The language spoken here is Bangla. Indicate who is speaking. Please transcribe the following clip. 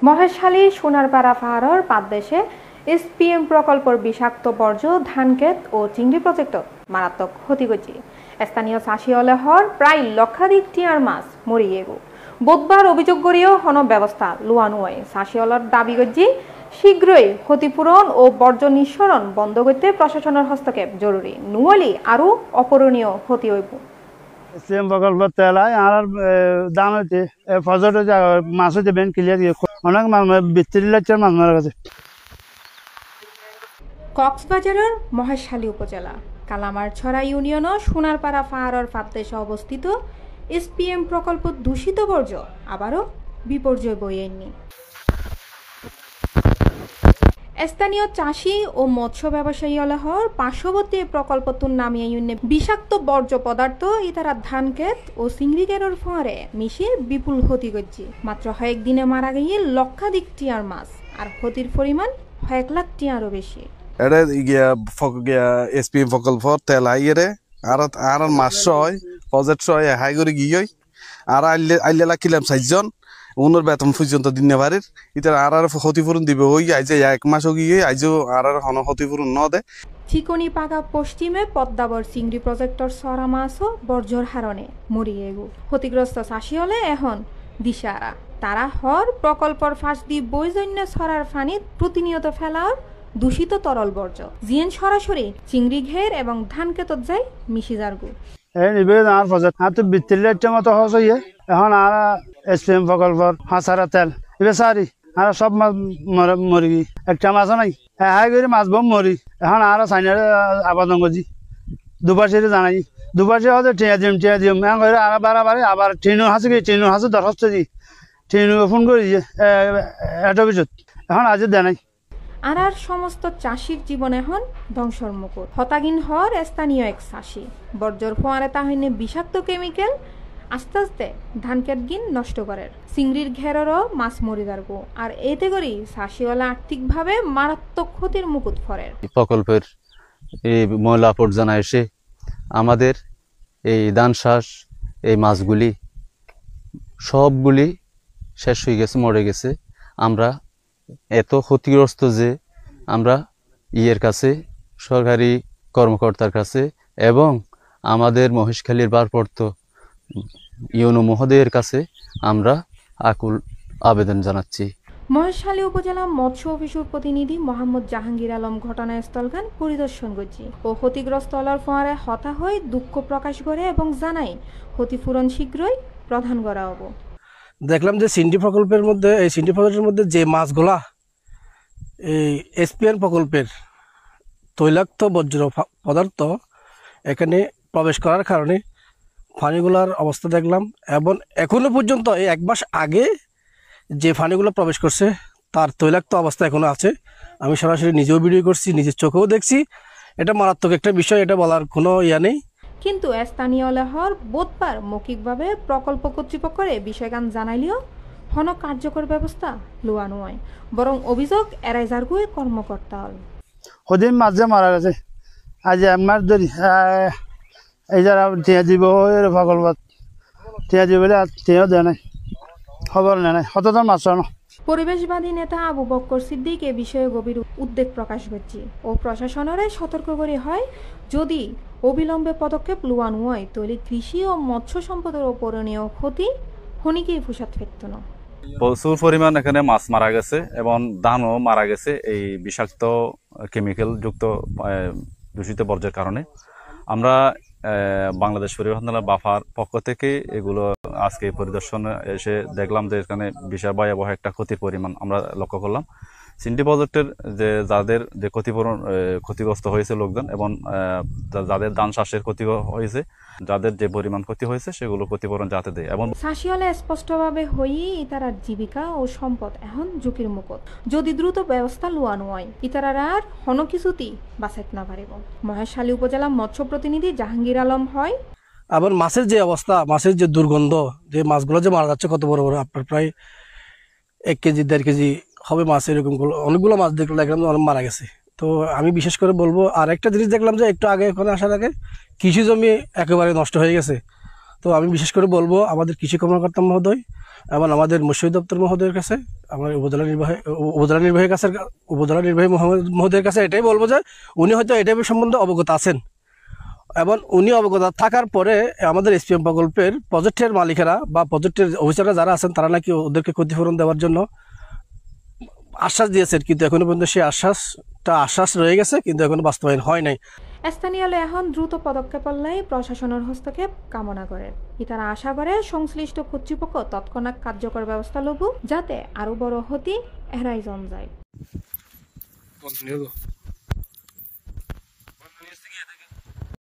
Speaker 1: মহেশখালী সোনারপাড়া পাহাড়ের পাদদেশে এসপিএম প্রকল্পের বিষাক্ত বর্জ্য ধানক্ষেত ও চিংড়ি প্রজেক্টত মারাত্মক ক্ষতি করছে। স্থানীয় চাষী অলেহর প্রায় লক্ষাধিক টিয়ার মাছ মরিয়ে গো। বুধবার অভিযোগ করিও হন ব্যবস্থা লুয়ানো হয়। চাষী অলের দাবি করছি শীঘ্রই ক্ষতিপূরণ ও বর্জ্য নিঃসরণ বন্ধ করতে প্রশাসনের হস্তক্ষেপ জরুরি, নুয়ালি আরও অপূরণীয় ক্ষতি হইব।
Speaker 2: এসপিএম প্রকল্প তেলায় আর দাম হইতে ফজর মাছ হইতে বেন ক্লিয়ার অনেক মাছ 32 লাখ মাছ মারা গেছে।
Speaker 1: কক্সবাজারের মহেশখালী উপজেলা কালামারছড়া ইউনিয়ন সোনারপাড়া পাহাড়ের পাদদেশে অবস্থিত এসপিএম প্রকল্প দূষিত বর্জ্য আবারও বিপর্যয় বয়ে আননি। স্থানীয় চাষী ও মৎস্য ব্যবসায়ী অলাহর পার্শ্ববর্তী প্রকল্পতুন নামিয়ে ইউনে বিষাক্ত বর্জ্য পদার্থ ইতারা ধান ক্ষেত ও চিংড়ি কেরর ফোয়ারে মিশিয়ে বিপুল ক্ষতি করছে। মাত্র কয়েক দিনে মারা গিয়ে লক্ষাধিক টিয়ার মাছ, আর ক্ষতির পরিমাণ 1 লাখ টিয়ারও বেশি।
Speaker 3: এটা এসপিএম প্রকল্প তেলাই আর মাছ হয় প্রজেক্ট হয় হাই করে গিয়ে আর আইলে লাখিলাম 4 জন উনোর বেতন পর্যন্ত দিনে পারির ইতার আর ক্ষতিপূরণ দিবে ওই আইজে 1 মাসও গিয়ে আইজও আর ক্ষতিপূরণ ন দে।
Speaker 1: চিকনি পাকা পশ্চিমে পদ্মাবর চিংড়ি প্রজেক্টর সরা মাছও বর্জ্যর হারণে মরিয়ে গো। ক্ষতিগ্রস্ত চাষী হলে এখন দিশারা তারা হর প্রকল্পর ফাঁস দি বৈজন্য ছড়ার ফানিত প্রতিনিয়ত ফেলার দূষিত তরল বর্জ্য জিএন সরাসরি চিংড়ি ঘের এবং ধান ক্ষেতত যায় মিশি যারগু।
Speaker 2: এই নিবে আর প্রজেক্ট হাতে 32 লাখ মতো হস হইয়ে এখন আর এসপিএম প্রকল্পর হাসারা তেল এবার সারি আর সব মাছ মরি একটা মাছও নাই হাই করে মাছ বম মরি এখন আর সাইনারে আবাদন করছি দুবার সেরে জানাই দুবার সে হয়তো টিয়া দিম এখন করে আর বাড়াবাড়ি আবার ট্রেনও হাসে দরখাস্ত দি ট্রেনও ফোন করি এত পিছত এখন আজ দেয় নাই।
Speaker 1: আর সমস্ত চাষির জীবন এখন ধ্বংসর মুকুট। হতাগিন হর স্থানীয় এক চাষি বর্জ্যর ফোয়ারে তাহলে বিষাক্ত কেমিক্যাল আস্তে আস্তে ধান ক্ষেত গিন নষ্ট করে চিংড়ির ঘেরেরও মাছ মরি যারগো। আর এতে করি চাষিওয়ালা আর্থিকভাবে মারাত্মক ক্ষতির মুকুট ফরে।
Speaker 4: প্রকল্পের এই ময়লা আবর্জনা এসে আমাদের এই ধান চাষ এই মাছগুলি সবগুলি শেষ হয়ে গেছে, মরে গেছে। আমরা এত ক্ষতিগ্রস্ত যে আমরা ইয়ের কাছে সরকারি কর্মকর্তার কাছে এবং আমাদের মহেশখালীর ভারপ্রাপ্ত ইউনো মহোদয়ের কাছে আমরা আকুল আবেদন জানাচ্ছি।
Speaker 1: মহেশখালী উপজেলা মৎস্য অফিসের প্রতিনিধি মোহাম্মদ জাহাঙ্গীর আলম ঘটনাস্থলগান পরিদর্শন করছি ও ক্ষতিগ্রস্ত হলার ফোয়ারে হতা হয়ে দুঃখ প্রকাশ করে এবং জানাই ক্ষতিপূরণ শীঘ্রই প্রদান করা হবে।
Speaker 5: দেখলাম যে সিন্ডি প্রকল্পের মধ্যে এই সিন্ডি প্রকল্পের মধ্যে যে মাছগুলা এই এসপিএম প্রকল্পের তৈলাক্ত বর্জ্য পদার্থ এখানে প্রবেশ করার কারণে ফানিগুলার অবস্থা দেখলাম এবং এখনো পর্যন্ত এই 1 মাস আগে যে ফানিগুলো প্রবেশ করছে তার তৈলাক্ত অবস্থা এখনো আছে। আমি সরাসরি নিজেও ভিডিও করছি, নিজের চোখেও দেখছি। এটা মারাত্মক একটা বিষয়, এটা বলার কোনো ইয়া নেই।
Speaker 1: কিন্তু স্থানীয় লেহর বুধবার মৌখিকভাবে প্রকল্প কর্তৃপক্ষের বিষয়গান জানাইলেও হন কার্যকর ব্যবস্থা লওয়া নয়, বরং অভিযোগ এড়াই যারগুই কর্মকর্তা হল।
Speaker 2: ওদিন মাঝে মারা গেছে আজ 1 মাস ধরে এই যারা টিয়া দিব প্রকল্প টিয়া দিব বলে টিয়াও দেয় নাই, খবর নেয় নাই, হতজন মাছ না।
Speaker 1: পরিবেশবাদী নেতা আবু বক্কর সিদ্দিক এ বিষয়ে গভীর উদ্বেগ প্রকাশ করছে ও প্রশাসনের সতর্ক করে হয় যদি অবিলম্বে পদক্ষেপ লওয়া হয় তাহলে কৃষি ও মৎস্য সম্পদের অপূরণীয় ক্ষতি হনিকেই ফুসাত ফেরত না।
Speaker 6: প্রচুর পরিমাণ এখানে মাছ মারা গেছে এবং ধানও মারা গেছে এই বিষাক্ত কেমিক্যাল যুক্ত দূষিত বর্জ্যের কারণে। আমরা বাংলাদেশ পরিবহন বাফার পক্ষ থেকে এগুলো আজকে পরিদর্শনে এসে দেখলাম যে এখানে বিশাল ভয়াবহ একটা ক্ষতির পরিমাণ আমরা লক্ষ্য করলাম। সিন্ডি প্রজেক্টের যাদের যে ক্ষতিগ্রস্ত হয়েছে লোকজন এবং যাদের ধান চাষের ক্ষতি হয়েছে, যাদের যে পরিমাণ ক্ষতি হয়েছে সেগুলো ক্ষতিপূরণ যাতে দেয়। এবং
Speaker 1: চাষি হলে স্পষ্টভাবে হয়েই ইতারার জীবিকা ও সম্পদ এখন ঝুঁকির মুখত যদি দ্রুত ব্যবস্থা লওয়ানো হয় ইতারার আর হন কিছুতেই বাঁচাইতে না পারিব। মহেশখালী উপজেলা মৎস্য প্রতিনিধি জাহাঙ্গীর আলম হয়।
Speaker 5: আবার মাছের যে অবস্থা, মাছের যে দুর্গন্ধ, যে মাছগুলো যে মারা যাচ্ছে কত বড় বড়, আপনার প্রায় 1 কেজি 1.5 কেজি হবে মাছ, এরকম অনেকগুলো মাছ দেখলাম অনেক মারা গেছে। তো আমি বিশেষ করে বলবো, আর একটা জিনিস দেখলাম যে একটু আগে ওখানে আসার আগে কৃষি জমি একেবারে নষ্ট হয়ে গেছে। তো আমি বিশেষ করে বলবো আমাদের কৃষি কর্মকর্তা মহোদয় এবং আমাদের মৎস্য দপ্তর মহোদয়ের কাছে, আমার উপজেলা নির্বাহী মহোদয়ের কাছে এটাই বলবো যে উনি হয়তো এটা সম্বন্ধে অবগত আছেন, এবং উনি অবগত থাকার পরে আমাদের এসপিএম প্রকল্পের প্রজেক্টের মালিকেরা বা প্রজেক্টের অফিসাররা যারা আছেন তারা নাকি ওদেরকে ক্ষতিপূরণ দেওয়ার জন্য আশ্বাস দিয়েছেন, কিন্তু এখনো পর্যন্ত সেই আশ্বাস রয়ে গেছে, কিন্তু এখনো বাস্তবায়ন হয় নাই।
Speaker 1: স্থানীয় এখন দ্রুত পদক্ষেপ হলে প্রশাসনের হস্তক্ষেপ কামনা করে। ইতারা আশা করে সংশ্লিষ্ট কর্তৃপক্ষ তৎক্ষণাৎ কার্যকর ব্যবস্থা লব, যাতে আরো বড় ক্ষতি এড়াই যায়।